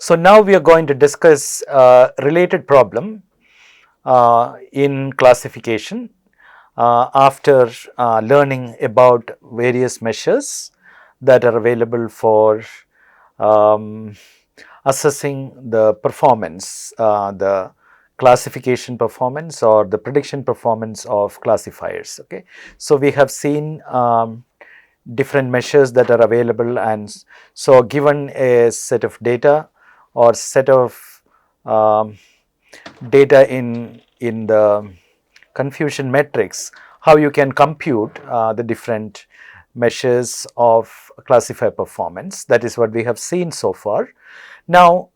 So now we are going to discuss a related problem in classification after learning about various measures that are available for um, assessing the performance, the classification performance or the prediction performance of classifiers. Okay, so we have seen different measures that are available, and so given a set of data or set of data in the confusion matrix, how you can compute the different measures of classifier performance. That is what we have seen so far. Now,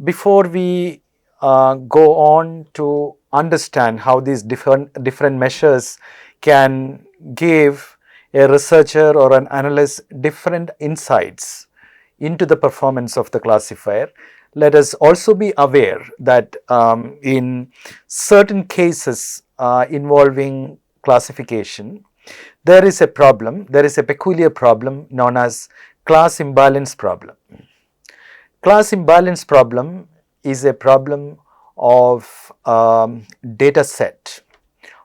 before we go on to understand how these different measures can give a researcher or an analyst different insights into the performance of the classifier, let us also be aware that in certain cases involving classification, there is a problem, there is a peculiar problem known as class imbalance problem. Class imbalance problem is a problem of data set,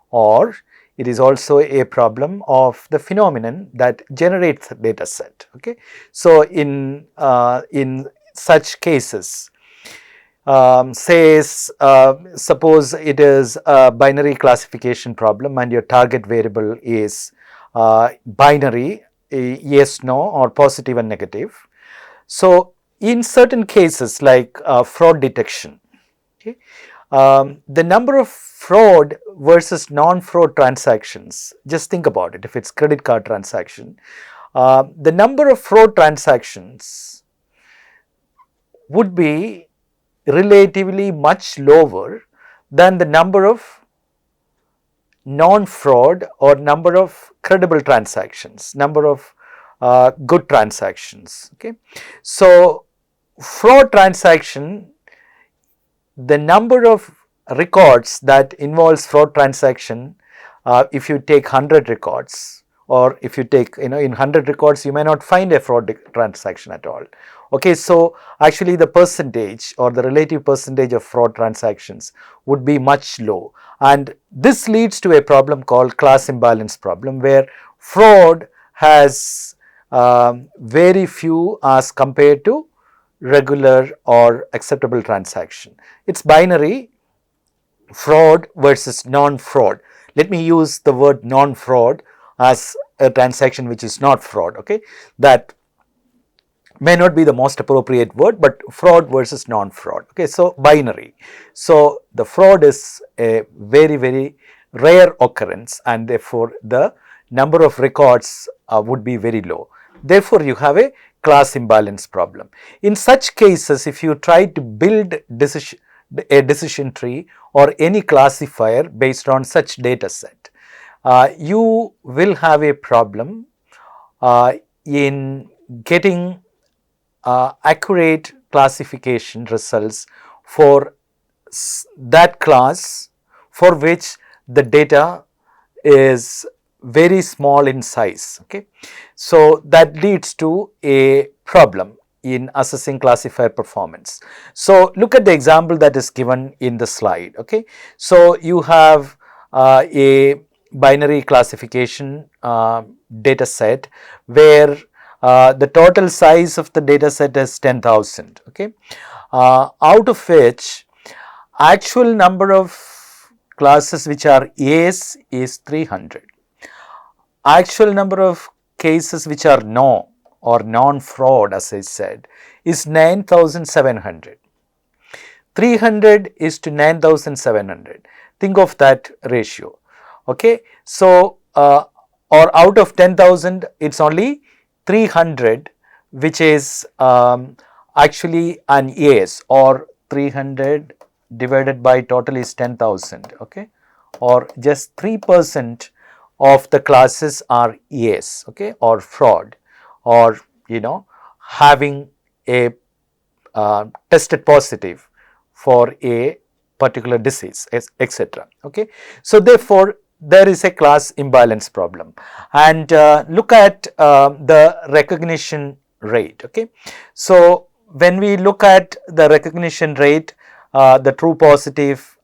or it is also a problem of the phenomenon that generates the data set. Okay, so in such cases, suppose it is a binary classification problem and your target variable is binary, yes, no, or positive and negative. So in certain cases like fraud detection, okay, the number of fraud versus non-fraud transactions, just think about it. If it's credit card transaction, the number of fraud transactions would be relatively much lower than the number of non-fraud or number of credible transactions, number of good transactions. Okay, so fraud transaction, the number of records that involves fraud transaction, if you take 100 records, or if you take, in 100 records, you may not find a fraud transaction at all. Okay, so actually the percentage or the relative percentage of fraud transactions would be much low, and this leads to a problem called class imbalance problem, where fraud has very few as compared to regular or acceptable transaction. It's binary, fraud versus non-fraud. Let me use the word non-fraud as a transaction which is not fraud. Okay, that may not be the most appropriate word, but fraud versus non-fraud. Okay, so binary. So the fraud is a very rare occurrence, and therefore the number of records would be very low. Therefore, you have a class imbalance problem. In such cases, if you try to build a decision tree or any classifier based on such data set, you will have a problem in getting accurate classification results for that class for which the data is very small in size. Okay, so that leads to a problem in assessing classifier performance. So look at the example that is given in the slide. Okay, so you have a binary classification data set where the total size of the data set is 10,000. Okay, out of which actual number of classes which are A's is 300. Actual number of cases which are no or non-fraud, as I said, is 9,700. 300 is to 9,700. Think of that ratio. Okay, so or out of 10,000, it's only 300 which is actually an yes, or 300 divided by total is 10,000. Okay, or just 3% of the classes are yes, okay, or fraud, or having a tested positive for a particular disease, etc. Okay, so therefore there is a class imbalance problem, and look at the recognition rate. Okay, so when we look at the recognition rate, the true positive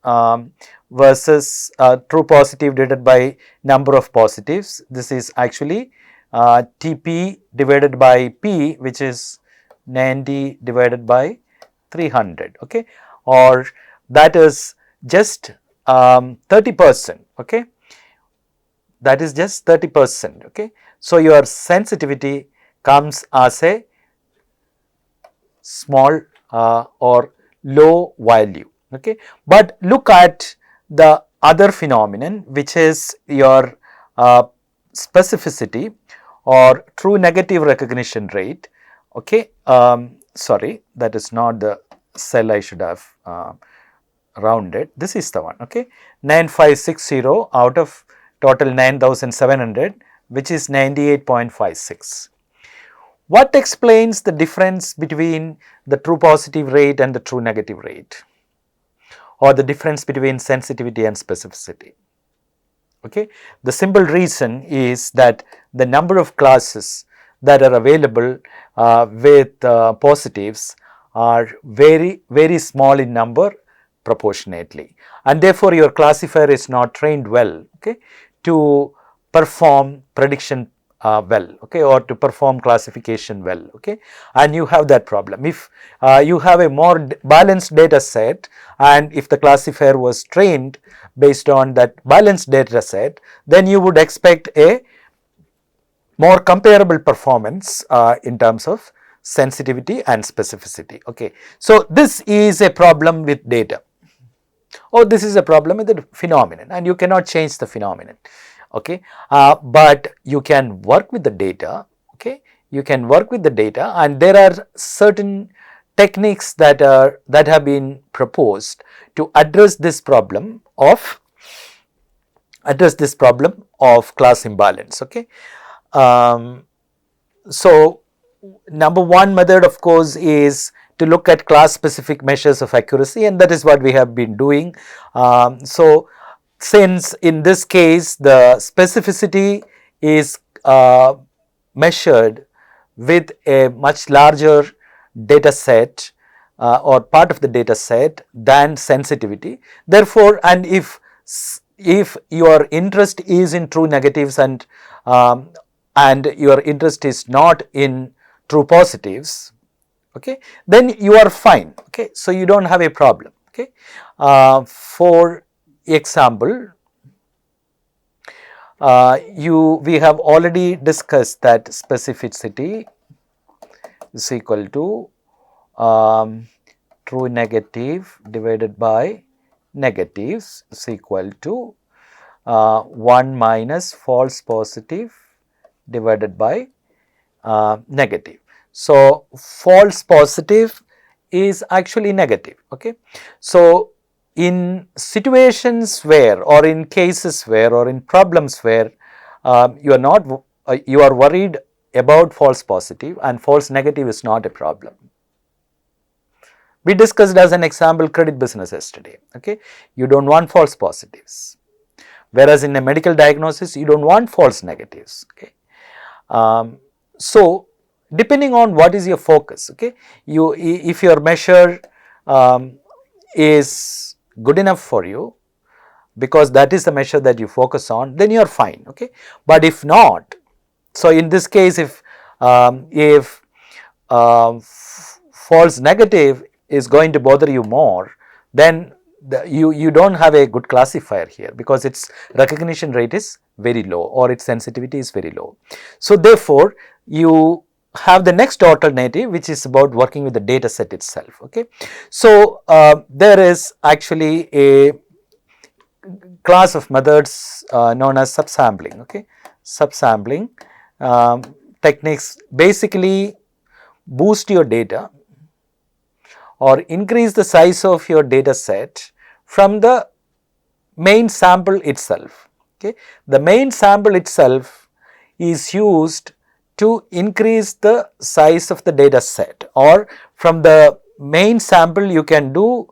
versus true positive divided by number of positives, this is actually TP divided by P, which is 90 divided by 300, okay, or that is just 30%, okay, that is just 30%, okay. So your sensitivity comes as a small or low value, okay. But look at the other phenomenon, which is your specificity or true negative recognition rate, okay. Sorry, that is not the cell I should have rounded, this is the one, okay. 9560 out of total 9700, which is 98.56. What explains the difference between the true positive rate and the true negative rate, or the difference between sensitivity and specificity? Okay, the simple reason is that the number of classes that are available with positives are very small in number proportionately, and therefore your classifier is not trained well, okay, to perform prediction well, okay, or to perform classification well, okay, and you have that problem. If you have a more balanced data set, and if the classifier was trained based on that balanced data set, then you would expect a more comparable performance in terms of sensitivity and specificity, okay. So this is a problem with data, or this is a problem with the phenomenon, and you cannot change the phenomenon, okay, but you can work with the data, okay, you can work with the data, and there are certain techniques that have been proposed to address this problem of class imbalance, okay. So number one method, of course, is to look at class specific measures of accuracy, and that is what we have been doing. So since in this case the specificity is measured with a much larger data set or part of the data set than sensitivity, therefore, and if your interest is in true negatives and your interest is not in true positives, okay, then you are fine, okay, so you don't have a problem, okay. For example, we have already discussed that specificity is equal to true negative divided by negatives is equal to 1 minus false positive divided by negative. So false positive is actually negative, okay. So in situations where, or in cases where, or in problems where you are worried about false positive and false negative is not a problem. We discussed as an example credit business yesterday, okay. You don't want false positives, whereas in a medical diagnosis you don't want false negatives, okay. So depending on what is your focus, okay, if your measure is good enough for you because that is the measure that you focus on, then you are fine, okay. But if not, so in this case, if false negative is going to bother you more, then you don't have a good classifier here because its recognition rate is very low or its sensitivity is very low. So therefore, you have the next alternative, which is about working with the data set itself, okay. So there is actually a class of methods known as subsampling, okay. Subsampling techniques basically boost your data or increase the size of your data set from the main sample itself, okay. The main sample itself is used to increase the size of the data set, or from the main sample you can do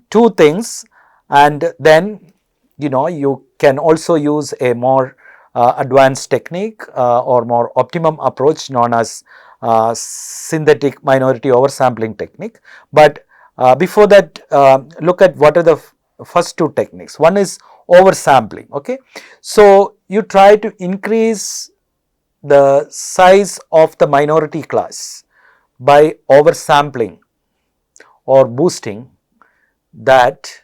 two things, and then you can also use a more advanced technique or more optimum approach known as synthetic minority oversampling technique. But before that, look at what are the first two techniques. One is oversampling. Okay, so you try to increase the size of the minority class by oversampling or boosting that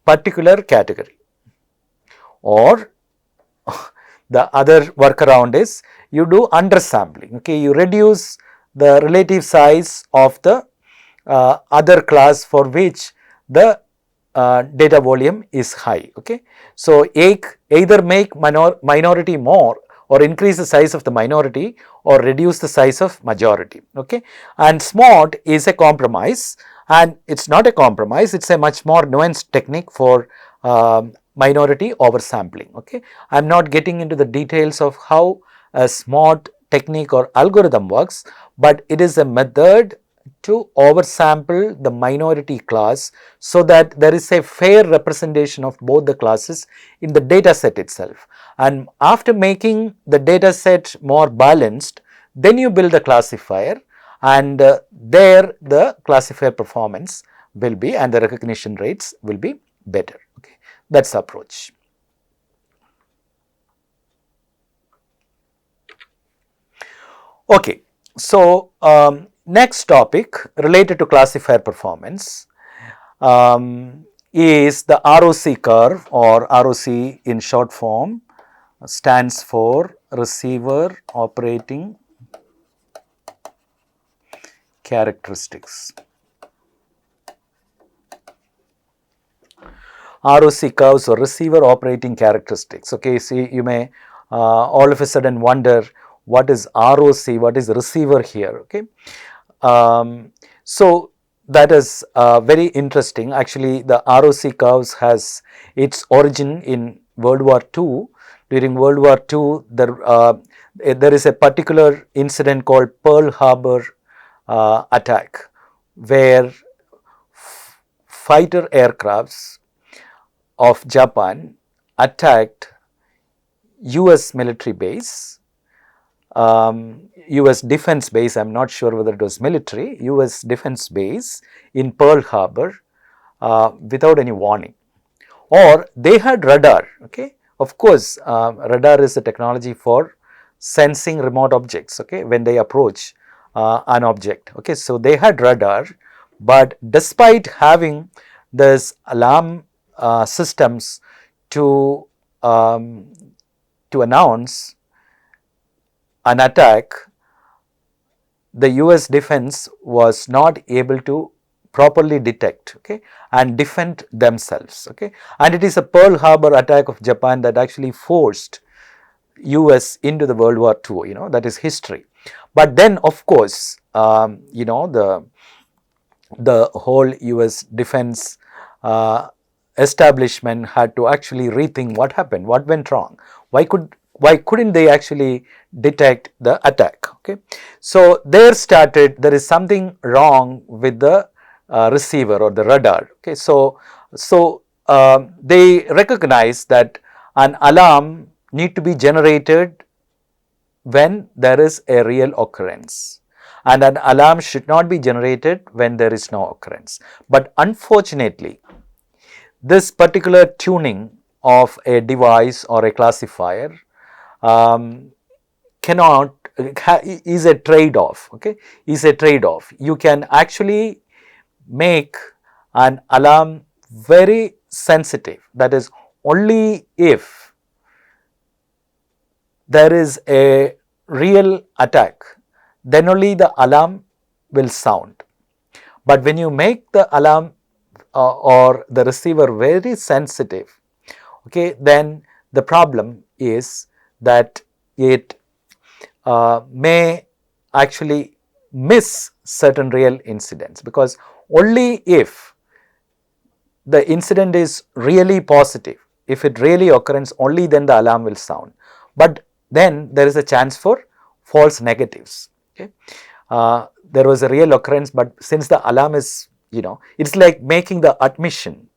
particular category. Or the other workaround is you do undersampling. Okay, you reduce the relative size of the other class for which the data volume is high. Okay, so either make minority more or increase the size of the minority or reduce the size of majority. Okay, and SMART is a compromise, and it's not a compromise, it's a much more nuanced technique for minority oversampling. Okay, I'm not getting into the details of how a SMART technique or algorithm works, but it is a method to oversample the minority class so that there is a fair representation of both the classes in the data set itself. And after making the data set more balanced, then you build a classifier, and there the classifier performance will be, and the recognition rates will be better. Okay, that's the approach. Okay, so next topic related to classifier performance is the ROC curve, or ROC in short form stands for receiver operating characteristics. ROC curves, or receiver operating characteristics. Okay, see, you may all of a sudden wonder what is ROC, what is receiver here. Okay, so that is very interesting. Actually, the ROC curves has its origin in World War II. During World War II, there is a particular incident called Pearl Harbor attack, where fighter aircrafts of Japan attacked US military base, US defense base, I am not sure whether it was military, US defense base in Pearl Harbor without any warning. Or they had radar. Okay, of course, radar is a technology for sensing remote objects, okay, when they approach an object. Okay, so they had radar, but despite having this alarm systems to announce an attack, the US defense was not able to properly detect, okay, and defend themselves. Okay, and it is a Pearl Harbor attack of Japan that actually forced US into the World War II. You know, that is history. But then, of course, you know, the whole US defense establishment had to actually rethink what happened, what went wrong, why couldn't they actually detect the attack. Okay, so there is something wrong with the receiver or the radar. Okay, so they recognize that an alarm need to be generated when there is a real occurrence, and an alarm should not be generated when there is no occurrence. But unfortunately, this particular tuning of a device or a classifier is a trade-off. Okay, is a trade-off. You can actually make an alarm very sensitive, that is, only if there is a real attack, then only the alarm will sound. But when you make the alarm or the receiver very sensitive, okay, then the problem is that it may actually miss certain real incidents, because only if the incident is really positive, if it really occurs, only then the alarm will sound. But then there is a chance for false negatives. Okay, there was a real occurrence, but since the alarm is, you know, it's like making the admission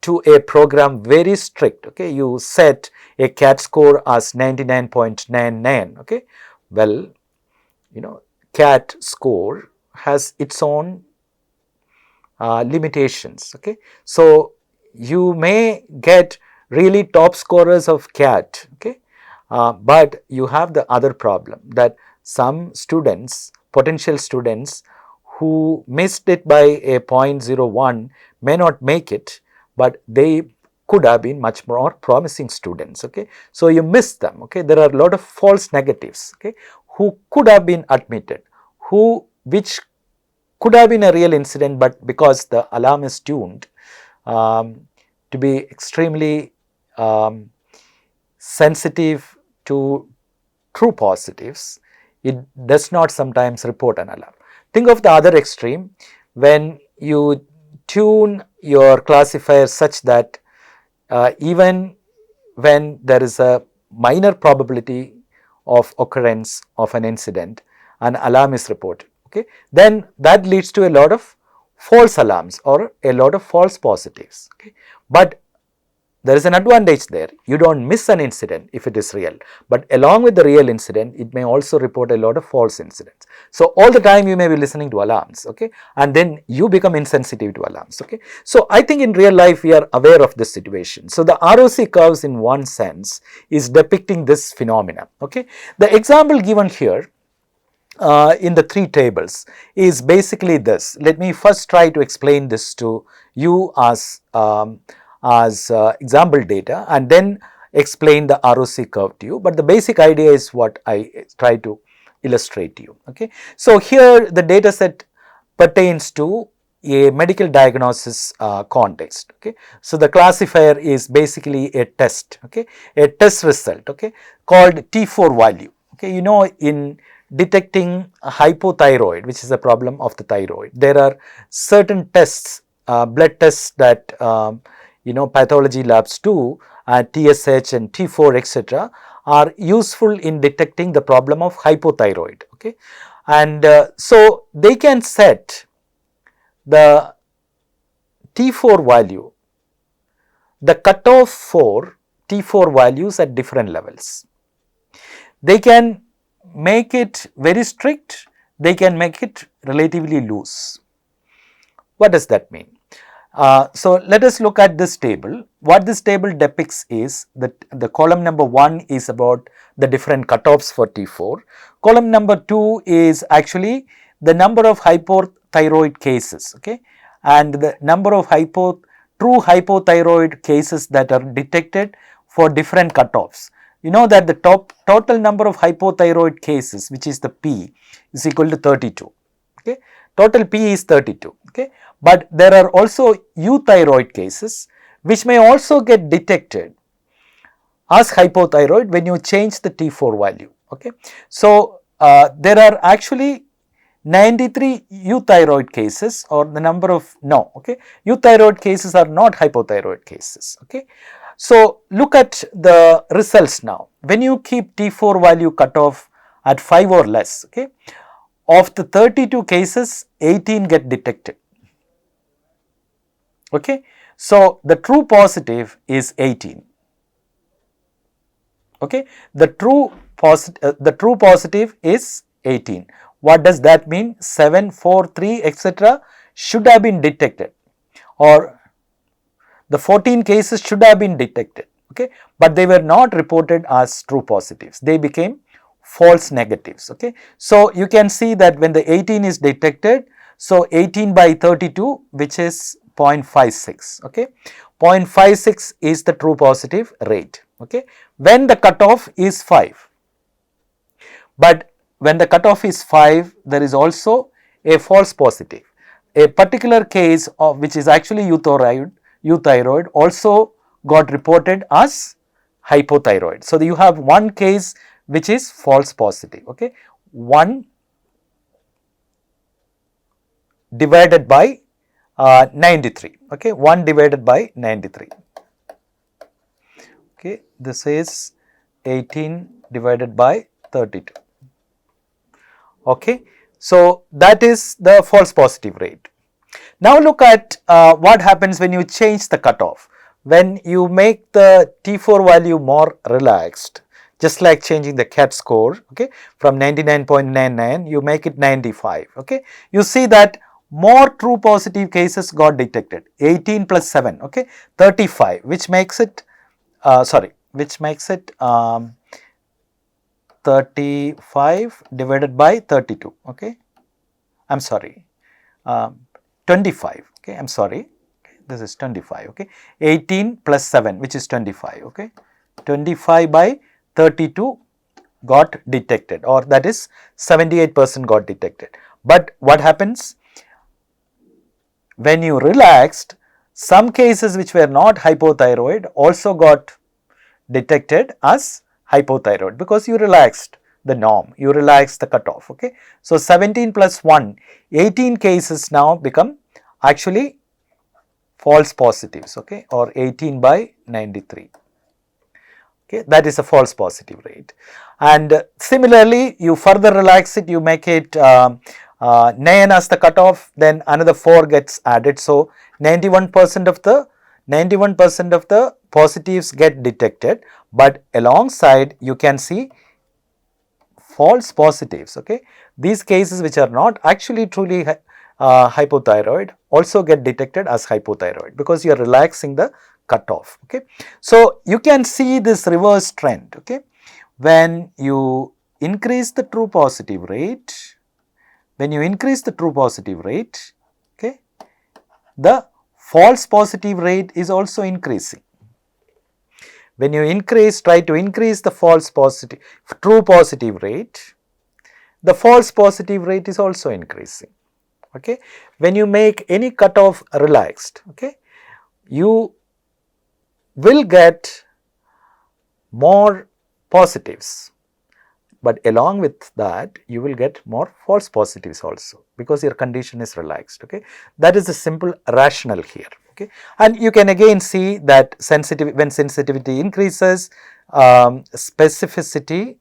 to a program very strict. Okay, you set a CAT score as 99.99. okay, well, CAT score has its own limitations. Okay, so you may get really top scorers of CAT, okay, but you have the other problem that some students, potential students who missed it by a 0.01 may not make it, but they could have been much more promising students. Okay, so you miss them. Okay, there are a lot of false negatives, okay, who could have been admitted, which could have been a real incident, but because the alarm is tuned to be extremely sensitive to true positives, it does not sometimes report an alarm. Think of the other extreme, when you tune your classifier such that even when there is a minor probability of occurrence of an incident, an alarm is reported. Okay, then that leads to a lot of false alarms or a lot of false positives. Okay, but there is an advantage there. You don't miss an incident if it is real, but along with the real incident, it may also report a lot of false incidents. So all the time you may be listening to alarms, okay, and then you become insensitive to alarms. Okay, so I think in real life we are aware of this situation. So the ROC curves in one sense is depicting this phenomena. Okay, the example given here in the three tables is basically this. Let me first try to explain this to you as example data and then explain the ROC curve to you, but the basic idea is what I try to illustrate to you. Okay, so here the data set pertains to a medical diagnosis context. Okay, so the classifier is basically a test, okay, a test result, okay, called T4 value. Okay, in detecting hypothyroid, which is a problem of the thyroid, there are certain tests, blood tests that pathology labs do, TSH and T4 etc. are useful in detecting the problem of hypothyroid. Okay, and so they can set the T4 value, the cutoff for T4 values at different levels. They can make it very strict, they can make it relatively loose. What does that mean? So let us look at this table. What this table depicts is that the column number 1 is about the different cutoffs for T4. Column number 2 is actually the number of hypothyroid cases, okay, and the number of true hypothyroid cases that are detected for different cutoffs. You know that the total number of hypothyroid cases, which is the P, is equal to 32. Okay, total P is 32. Okay, but there are also euthyroid cases which may also get detected as hypothyroid when you change the T4 value. Okay, so there are actually 93 euthyroid cases, or the number of euthyroid cases are not hypothyroid cases. Okay, so look at the results now. When you keep T4 value cutoff at 5 or less, okay, of the 32 cases, 18 get detected. Okay, so the true positive is 18. Okay, the true positive is 18. What does that mean? 7, 4, 3, etc. should have been detected, or the 14 cases should have been detected. Okay, but they were not reported as true positives. They became false negatives. Okay, so you can see that when the 18 is detected, so 18 by 32, which is 0.56. Okay, 0.56 is the true positive rate. Okay, when the cutoff is 5, but when the cutoff is 5, there is also a false positive. A particular case of which is actually euthyroid also got reported as hypothyroid. So you have one case which is false positive. Okay, 1 divided by 93. Okay, 1 divided by 93. Okay, this is 18 divided by 32. Okay, so that is the false positive rate. Now look at what happens when you change the cutoff. When you make the T4 value more relaxed, just like changing the CAT score, okay, from 99.99 you make it 95, okay. You see that more true positive cases got detected, 18 plus 7, okay, 35, which makes it 35 divided by 32, okay. I'm sorry, 25, okay, I'm sorry, this is 25, okay, 18 plus 7, which is 25, okay, 25 by 32 got detected, or that is 78% got detected. But what happens when you relaxed, some cases which were not hypothyroid also got detected as hypothyroid, because you relaxed the norm, you relaxed the cutoff, okay. So 17 plus 1, 18 cases now become actually false positives, okay, or 18 by 93. Okay, that is a false positive rate. And similarly, you further relax it, you make it 9 as the cutoff, then another 4 gets added. So 91% of the positives get detected, but alongside you can see false positives, okay. These cases which are not actually truly hypothyroid also get detected as hypothyroid, because you are relaxing the cutoff, okay. So you can see this reverse trend, okay. When you increase the true positive rate, okay, the false positive rate is also increasing. When you try to increase the true positive rate, the false positive rate is also increasing, okay. When you make any cutoff relaxed, okay, you will get more positives, but along with that you will get more false positives also, because your condition is relaxed, okay. That is the simple rationale here, okay. And you can again see that when sensitivity increases, specificity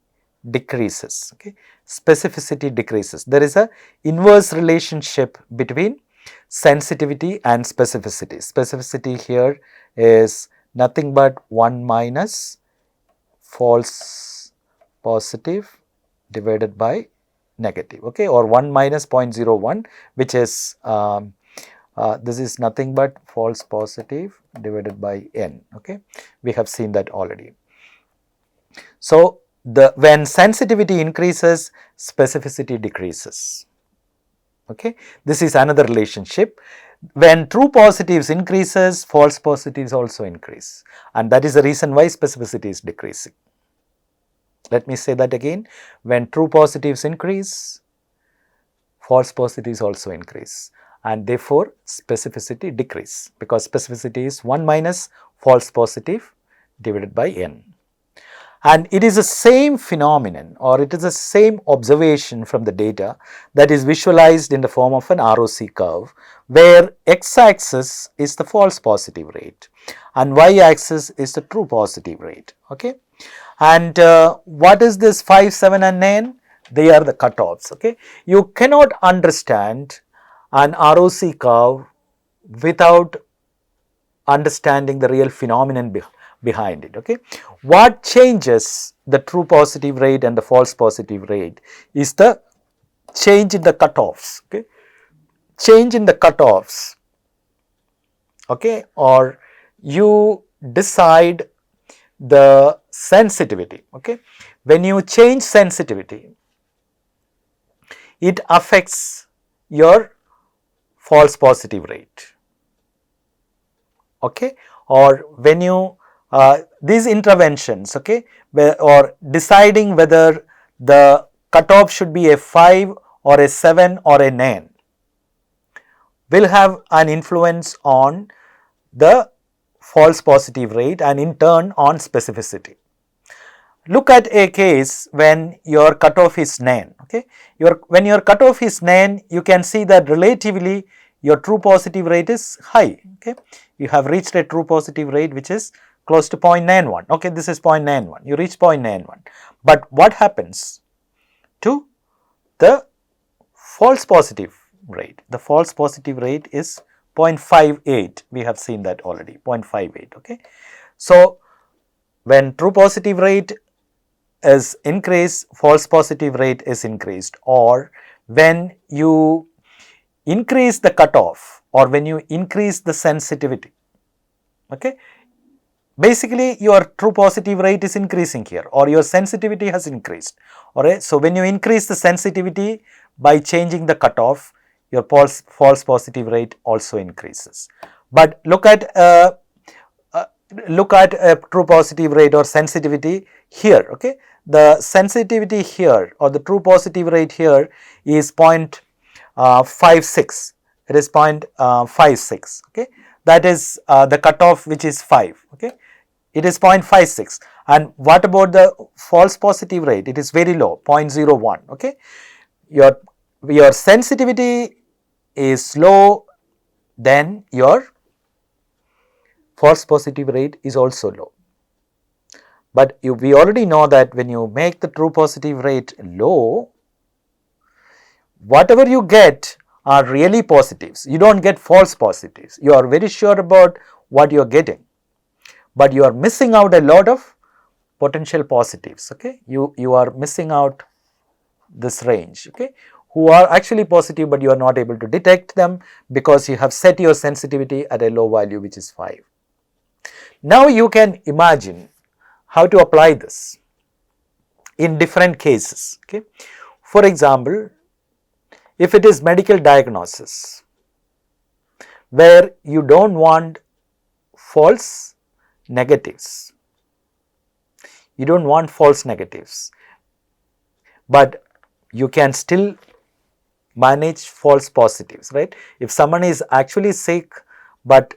decreases, okay. Specificity decreases. There is a inverse relationship between sensitivity and specificity. Specificity here is nothing but 1 minus false positive divided by negative, okay, or 1 minus 0.01, which is this is nothing but false positive divided by n, okay. We have seen that already. So when sensitivity increases, specificity decreases, okay. This is another relationship. When true positives increases, false positives also increase, and that is the reason why specificity is decreasing. Let me say that again. When true positives increase, false positives also increase, and therefore specificity decrease, because specificity is 1 minus false positive divided by n. And it is the same phenomenon, or it is the same observation from the data that is visualized in the form of an ROC curve, where x-axis is the false positive rate and y-axis is the true positive rate, okay. And what is this 5, 7 and 9? They are the cutoffs, okay. You cannot understand an ROC curve without understanding the real phenomenon behind it, okay. What changes the true positive rate and the false positive rate is the change in the cutoffs, okay. Change in the cutoffs, okay, or you decide the sensitivity, okay. When you change sensitivity, it affects your false positive rate, okay. Or when you these interventions, okay, or deciding whether the cutoff should be a 5 or a 7 or a 9 will have an influence on the false positive rate and in turn on specificity. Look at a case when your cutoff is 9, okay. When your cutoff is 9, you can see that relatively your true positive rate is high, okay. You have reached a true positive rate which is close to 0.91, okay. This is 0.91, you reach 0.91, but what happens to the false positive rate? The false positive rate is 0.58, we have seen that already, 0.58, okay. So when true positive rate is increased, false positive rate is increased, or when you increase the cutoff or when you increase the sensitivity. Okay. Basically, your true positive rate is increasing here, or your sensitivity has increased. Alright. So, when you increase the sensitivity by changing the cutoff, your false positive rate also increases. But look at a true positive rate or sensitivity here. Okay. The sensitivity here or the true positive rate here is 0.56. It is 0.56. Okay. That is the cutoff, which is 5. Okay. It is 0.56. And what about the false positive rate? It is very low, 0.01. Okay. Your sensitivity is low, then your false positive rate is also low. But we already know that when you make the true positive rate low, whatever you get are really positives. You don't get false positives. You are very sure about what you are getting, but you are missing out a lot of potential positives. Okay, you are missing out this range. Okay, who are actually positive, but you are not able to detect them because you have set your sensitivity at a low value, which is 5. Now you can imagine how to apply this in different cases. Okay, for example, if it is medical diagnosis where you don't want false negatives, you don't want false negatives, but you can still manage false positives, right? If someone is actually sick but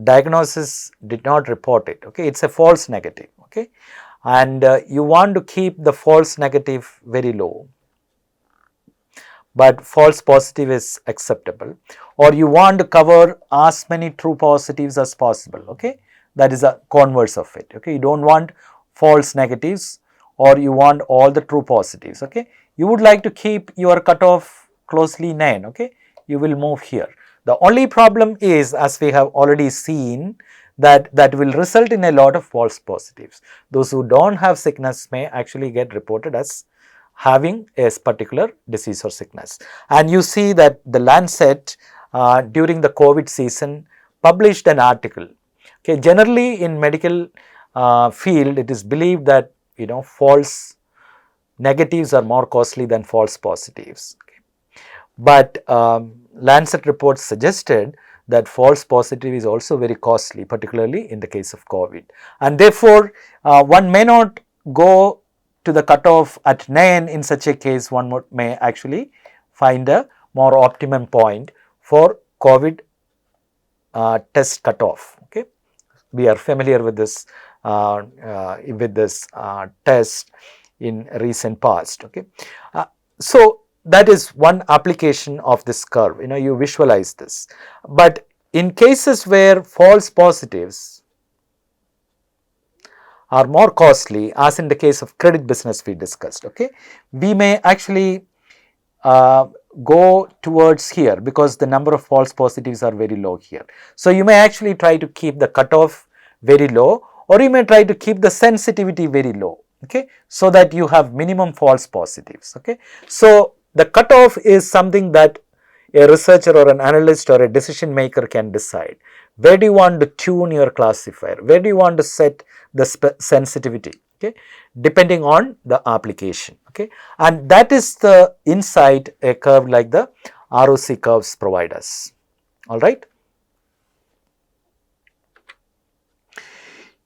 diagnosis did not report it, okay, it's a false negative, okay, and you want to keep the false negative very low, but false positive is acceptable, or you want to cover as many true positives as possible. Okay, that is a converse of it. Okay, you don't want false negatives, or you want all the true positives. Okay, you would like to keep your cutoff closely 9. Okay, you will move here. The only problem is, as we have already seen, that will result in a lot of false positives. Those who don't have sickness may actually get reported as having a particular disease or sickness. And you see that the Lancet during the COVID season published an article. Okay, generally in medical field, it is believed that false negatives are more costly than false positives. Okay. But Lancet reports suggested that false positive is also very costly, particularly in the case of COVID. And therefore, one may not go to the cutoff at 9. In such a case, one may actually find a more optimum point for COVID test cutoff. Okay, we are familiar with this test in recent past. Okay, so that is one application of this curve. You visualize this, but in cases where false positives are more costly, as in the case of credit business we discussed, okay, we may actually go towards here because the number of false positives are very low here. So you may actually try to keep the cutoff very low, or you may try to keep the sensitivity very low, okay, so that you have minimum false positives. Okay, so the cutoff is something that a researcher or an analyst or a decision maker can decide. Where do you want to tune your classifier? Where do you want to set the sensitivity? Okay, depending on the application. Okay, and that is the insight a curve like the ROC curves provide us. All right.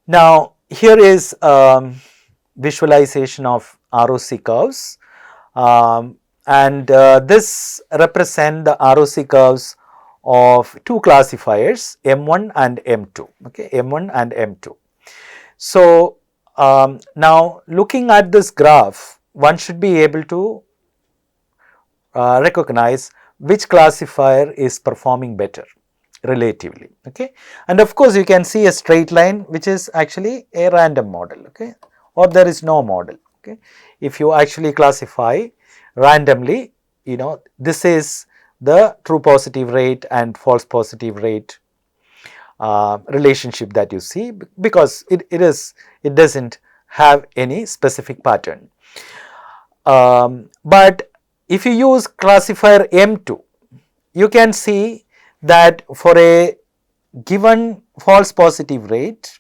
Now here is visualization of ROC curves, and this represent the ROC curves of two classifiers, M1 and M2. Okay, M1 and M2. So now looking at this graph, one should be able to recognize which classifier is performing better relatively. Okay, and of course you can see a straight line which is actually a random model. Okay, or there is no model. Okay, if you actually classify randomly, this is the true positive rate and false positive rate relationship that you see, because it doesn't have any specific pattern. But if you use classifier M2, you can see that for a given false positive rate,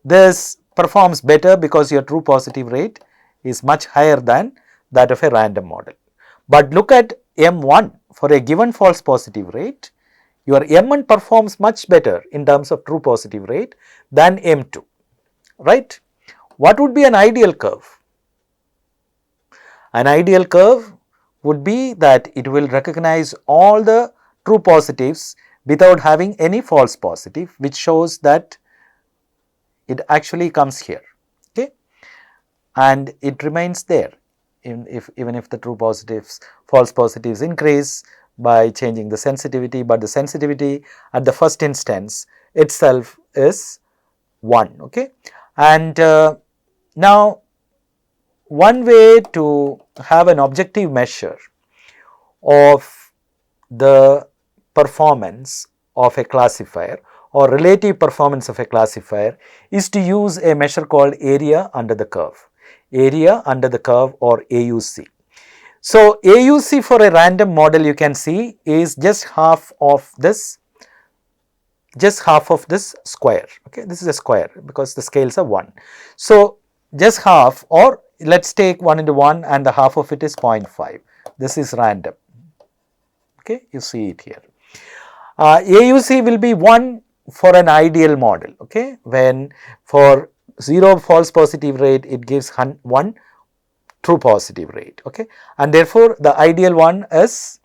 this performs better because your true positive rate is much higher than that of a random model. But look at M1, for a given false positive rate, your M1 performs much better in terms of true positive rate than M2, right? What would be an ideal curve? An ideal curve would be that it will recognize all the true positives without having any false positive, which shows that it actually comes here, okay, and it remains there even if the true positives, false positives increase by changing the sensitivity, but the sensitivity at the first instance itself is 1, okay. And now one way to have an objective measure of the performance of a classifier or relative performance of a classifier is to use a measure called area under the curve, or AUC. So, AUC for a random model, you can see, is just half of this square, okay. This is a square because the scales are 1. So, just half, or let us take 1 into 1 and the half of it is 0.5. This is random, okay, you see it here. AUC will be 1 for an ideal model, okay, when for 0 false positive rate it gives 1 true positive rate, okay, and therefore the ideal one is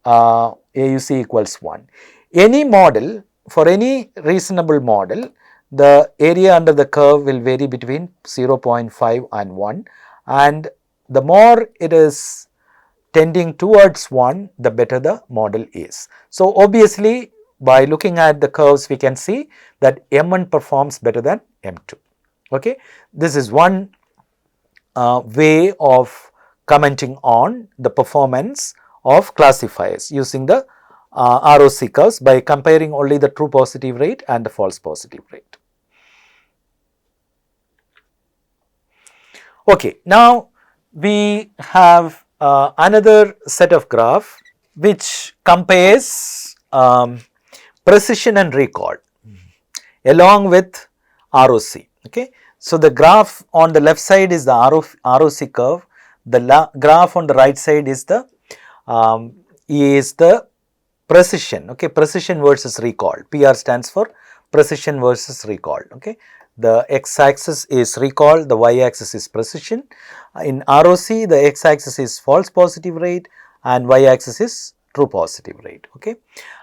AUC equals 1. Any model, for any reasonable model, the area under the curve will vary between 0.5 and 1, and the more it is tending towards 1, the better the model is. So, obviously, by looking at the curves, we can see that M1 performs better than M2, okay. This is one way of commenting on the performance of classifiers using the ROC curves by comparing only the true positive rate and the false positive rate. Okay, now we have another set of graph which compares precision and recall along with ROC, okay. So, the graph on the left side is the ROC curve, the graph on the right side is the precision, okay, precision versus recall. PR stands for precision versus recall, okay. The x-axis is recall, the y-axis is precision. In ROC, the x-axis is false positive rate and y-axis is true positive rate, okay.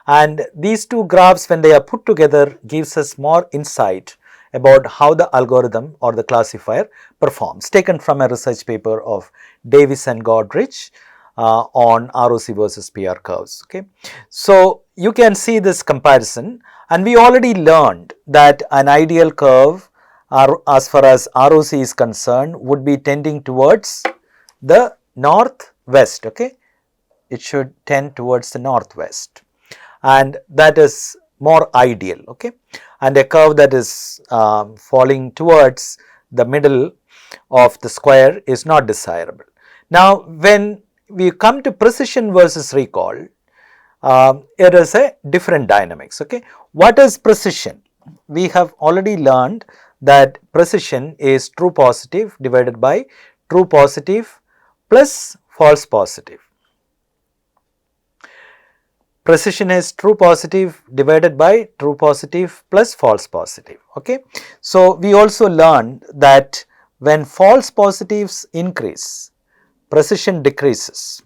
And these two graphs, when they are put together, gives us more insight about how the algorithm or the classifier performs, taken from a research paper of Davis and Godrich on ROC versus PR curves, okay. So, you can see this comparison, and we already learned that an ideal curve as far as ROC is concerned would be tending towards the northwest, okay. It should tend towards the northwest, and that is more ideal, okay, and a curve that is falling towards the middle of the square is not desirable. Now, when we come to precision versus recall, it is a different dynamics, okay. What is precision? We have already learned that precision is true positive divided by true positive plus false positive. Precision is true positive divided by true positive plus false positive, okay. So, we also learned that when false positives increase, precision decreases,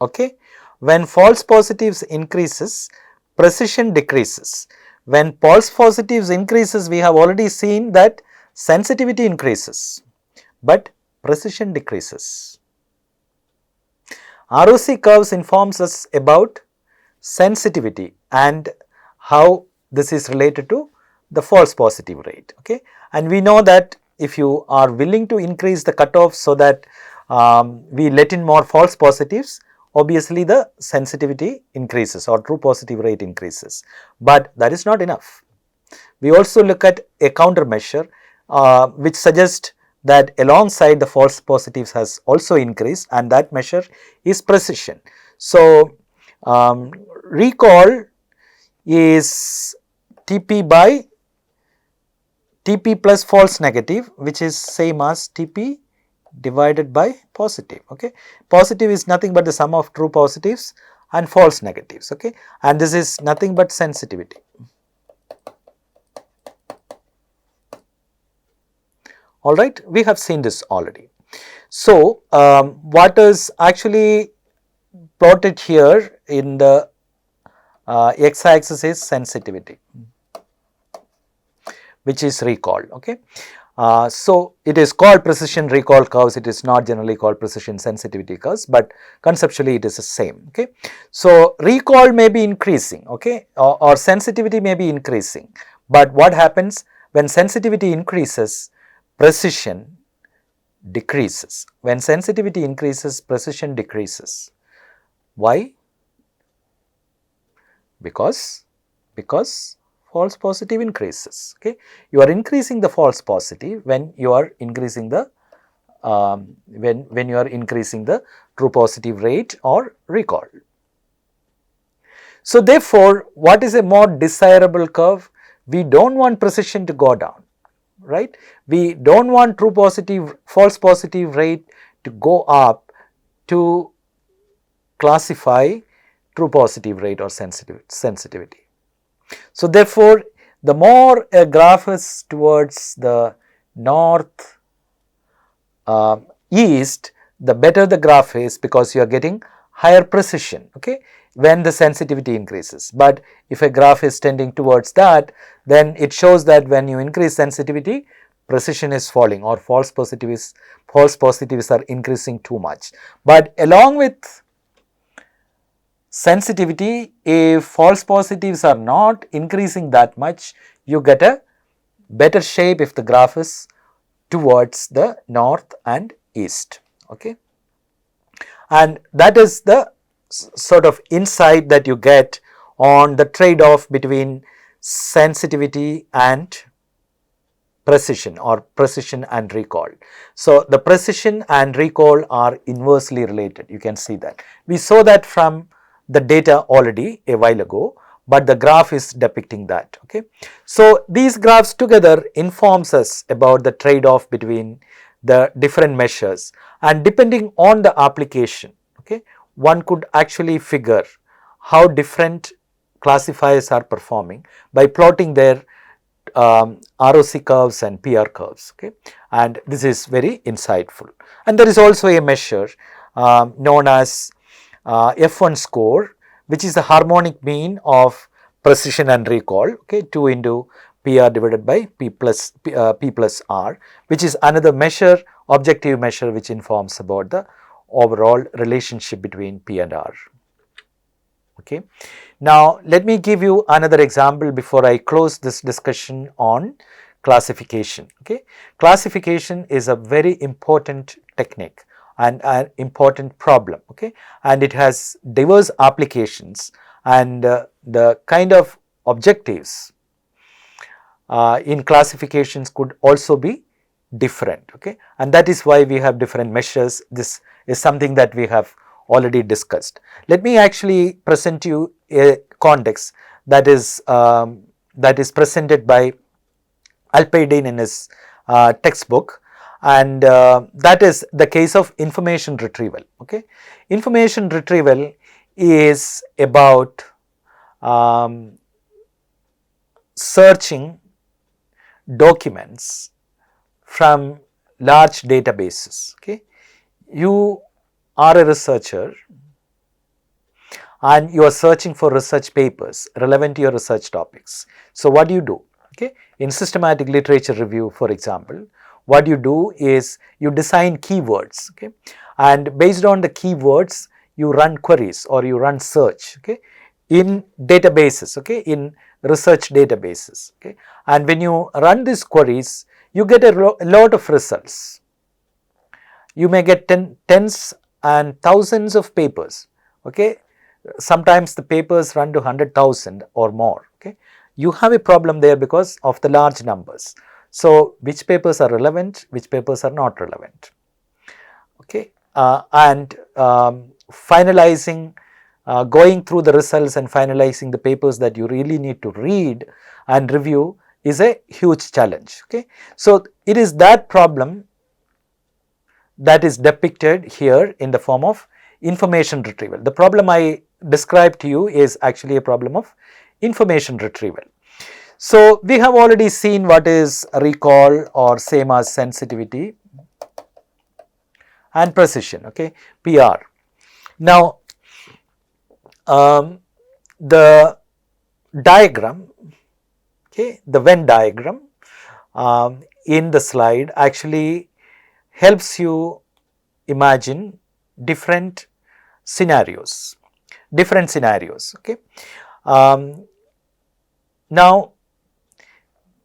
okay. When false positives increases, precision decreases. When false positives increases, we have already seen that sensitivity increases, but precision decreases. ROC curves informs us about sensitivity and how this is related to the false positive rate, okay. And we know that if you are willing to increase the cutoff so that we let in more false positives, obviously the sensitivity increases or true positive rate increases, but that is not enough. we also look at a countermeasure which suggests that alongside the false positives has also increased, and that measure is precision. So, recall is TP by TP plus false negative, which is same as TP divided by positive. Okay, positive is nothing but the sum of true positives and false negatives. Okay, and this is nothing but sensitivity. All right, we have seen this already. So, what is actually plotted here in the x-axis is sensitivity, which is recall. Okay, so it is called precision recall curves. It is not generally called precision sensitivity curves, but conceptually it is the same. Okay, so recall may be increasing, okay, or sensitivity may be increasing, but what happens when sensitivity increases? Precision decreases. When sensitivity increases, precision decreases. Why? Because false positive increases. Okay, you are increasing the false positive when you are increasing the when you are increasing the true positive rate or recall. So therefore, what is a more desirable curve? We don't want precision to go down, right? We don't want true positive, false positive rate to go up to classify true positive rate or sensitivity. So therefore, the more a graph is towards the north east, the better the graph is, because you are getting higher precision, okay, when the sensitivity increases. But if a graph is tending towards that, then it shows that when you increase sensitivity, precision is falling, or false positives are increasing too much. But along with sensitivity, if false positives are not increasing that much, you get a better shape if the graph is towards the north and east. Okay, and that is the sort of insight that you get on the trade-off between sensitivity and precision, or precision and recall. So the precision and recall are inversely related. You can see that. We saw that from the data already a while ago, but the graph is depicting that. Okay, so these graphs together informs us about the trade-off between the different measures, and depending on the application, okay, one could actually figure how different classifiers are performing by plotting their ROC curves and PR curves. Okay, and this is very insightful. And there is also a measure known as F1 score, which is the harmonic mean of precision and recall. Okay, 2 into PR divided by P plus R, which is another measure, objective measure, which informs about the overall relationship between P and R. Okay. Now, let me give you another example before I close this discussion on classification. Okay. Classification is a very important technique and an important problem. Okay, and it has diverse applications, and the kind of objectives in classifications could also be different. Okay, and that is why we have different measures. This is something that we have already discussed. Let me actually present you a context that is presented by Alperdin in his textbook, and that is the case of information retrieval. Okay, information retrieval is about searching documents from large databases. Okay, you are a researcher and you are searching for research papers relevant to your research topics. So what do you do? Okay, in systematic literature review, for example, what you do is you design keywords. Okay, and based on the keywords, you run queries or you run search. Okay, in databases. Okay, in research databases. Okay, and when you run these queries, you get a lot of results. You may get tens and thousands of papers. Okay, sometimes the papers run to 100,000 or more. Okay, you have a problem there because of the large numbers. So, which papers are relevant, which papers are not relevant. Okay, and finalizing, going through the results and finalizing the papers that you really need to read and review is a huge challenge. Okay, so it is that problem that is depicted here in the form of information retrieval. The problem I described to you is actually a problem of information retrieval. So, we have already seen what is recall or same as sensitivity and precision, okay, PR. Now, the diagram, okay, the Venn diagram in the slide actually helps you imagine different scenarios, okay. Now,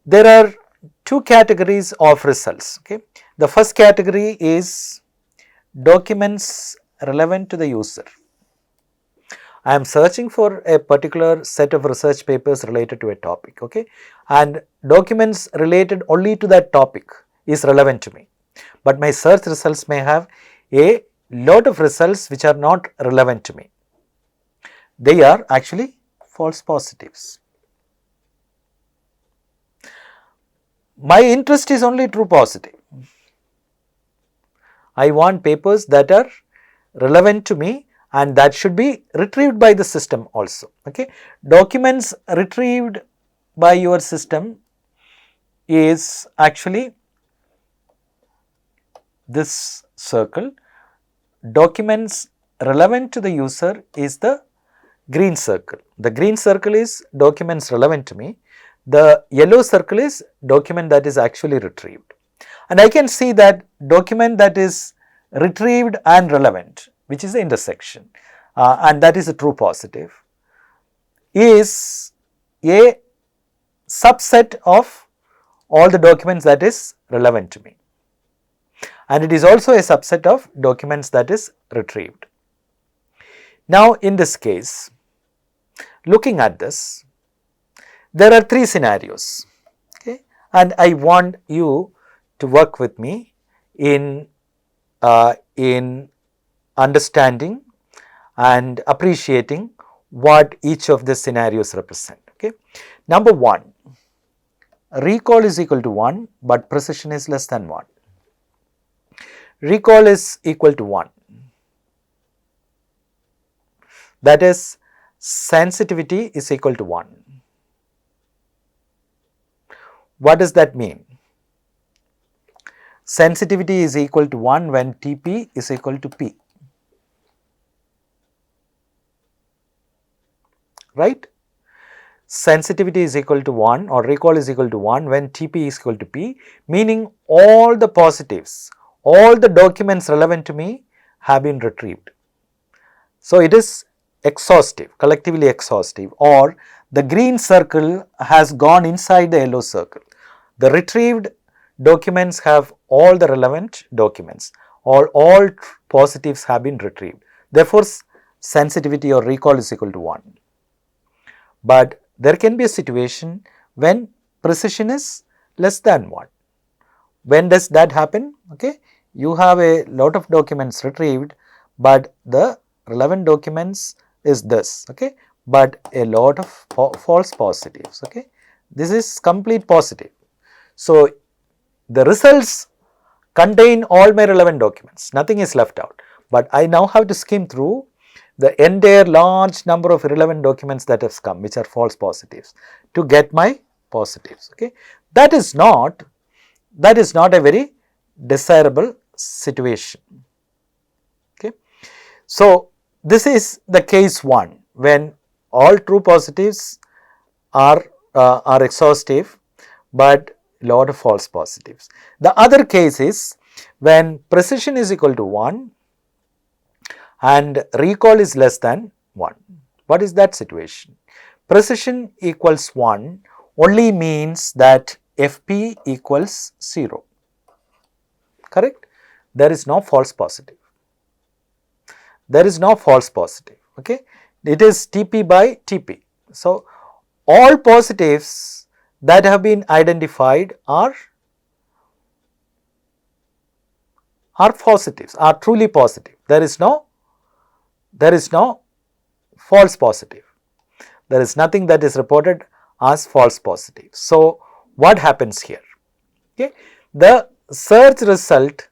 there are two categories of results, okay. The first category is documents relevant to the user. I am searching for a particular set of research papers related to a topic, okay, and documents related only to that topic is relevant to me, but my search results may have a lot of results which are not relevant to me. They are actually false positives. My interest is only true positive. I want papers that are relevant to me and that should be retrieved by the system also. Okay. Documents retrieved by your system is actually this circle. Documents relevant to the user is the green circle. The green circle is documents relevant to me. The yellow circle is document that is actually retrieved. And I can see that document that is retrieved and relevant, which is the intersection, and that is a true positive, is a subset of all the documents that is relevant to me. And it is also a subset of documents that is retrieved. Now, in this case, looking at this, there are three scenarios, okay, and I want you to work with me in understanding and appreciating what each of the scenarios represent. Okay. Number 1, recall is equal to 1, but precision is less than 1. Recall is equal to 1. That is, sensitivity is equal to 1. What does that mean? Sensitivity is equal to 1 when Tp is equal to P, right? Sensitivity is equal to 1 or recall is equal to 1 when Tp is equal to P, meaning all the positives, all the documents relevant to me have been retrieved. So, it is exhaustive, collectively exhaustive, or the green circle has gone inside the yellow circle. The retrieved documents have all the relevant documents, or all positives have been retrieved. Therefore, sensitivity or recall is equal to 1. But there can be a situation when precision is less than 1. When does that happen? Okay, you have a lot of documents retrieved, but the relevant documents is this, okay, but a lot of false positives. Okay, this is complete positive. So, the results contain all my relevant documents, nothing is left out, but I now have to skim through the entire large number of relevant documents that have come, which are false positives, to get my positives. Okay, that is not a very desirable situation. Okay, so this is the case 1 when all true positives are exhaustive, but lot of false positives. The other case is when precision is equal to 1 and recall is less than 1. What is that situation? Precision equals 1 only means that FP equals 0, correct? There is no false positive. There is no false positive, okay? It is TP by TP. So, all positives that have been identified are positives, are truly positive. There is no false positive. There is nothing that is reported as false positive. So, what happens here? Okay, the search result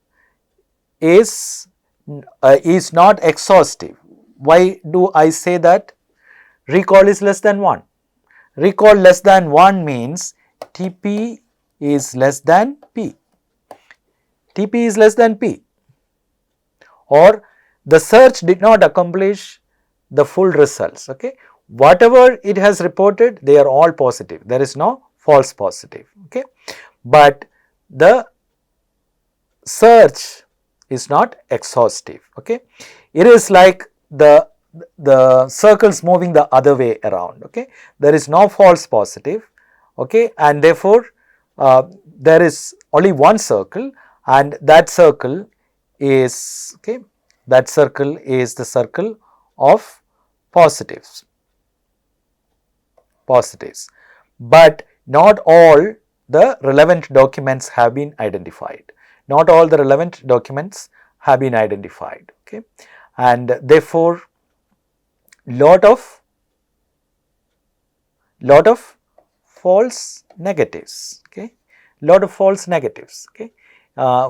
is not exhaustive. Why do I say that? Recall is less than 1. Recall less than 1 means TP is less than P. TP is less than P, or the search did not accomplish the full results. Okay, whatever it has reported, they are all positive. There is no false positive. Okay, but the search is not exhaustive. Okay, it is like the circles moving the other way around. Okay, there is no false positive. Okay, and therefore there is only one circle, and that circle is the circle of positives. But not all the relevant documents have been identified. Not all the relevant documents have been identified. Okay, and therefore lot of false negatives. Okay, lot of false negatives. Okay,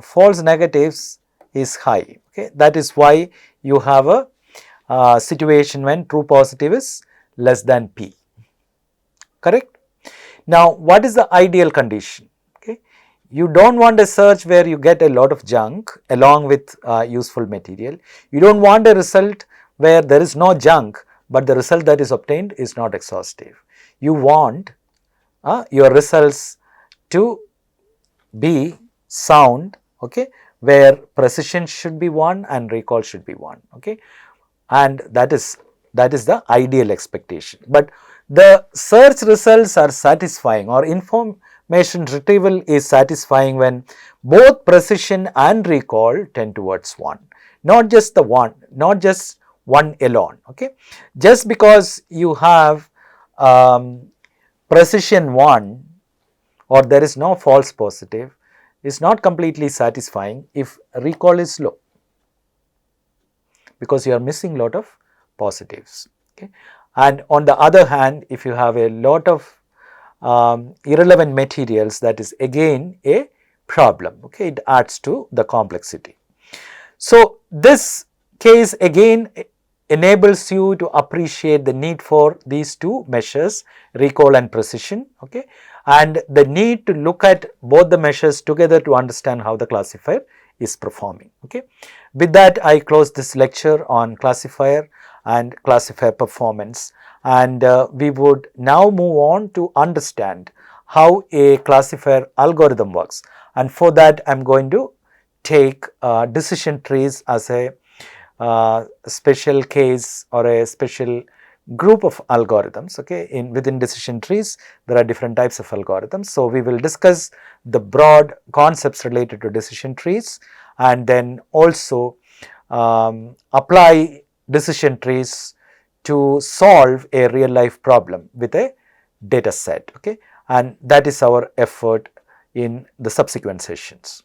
false negatives is high. Okay, that is why you have a situation when true positive is less than P. Correct? Now, what is the ideal condition? Okay, you don't want a search where you get a lot of junk along with useful material. You don't want a result where there is no junk, but the result that is obtained is not exhaustive. You want your results to be sound, okay, where precision should be 1 and recall should be 1. Okay, and that is the ideal expectation. But the search results are satisfying, or information retrieval is satisfying when both precision and recall tend towards 1, not just the one, not just one alone. Okay, just because you have precision 1 or there is no false positive is not completely satisfying if recall is low, because you are missing lot of positives. Okay, and on the other hand, if you have a lot of irrelevant materials, that is again a problem. Okay, it adds to the complexity. So this case again enables you to appreciate the need for these two measures, recall and precision. Okay, and the need to look at both the measures together to understand how the classifier is performing. Okay, with that I close this lecture on classifier and classifier performance, and we would now move on to understand how a classifier algorithm works, and for that I am going to take decision trees as a special case or a special group of algorithms. Okay, within decision trees there are different types of algorithms. So we will discuss the broad concepts related to decision trees, and then also apply decision trees to solve a real life problem with a data set. Okay, and that is our effort in the subsequent sessions.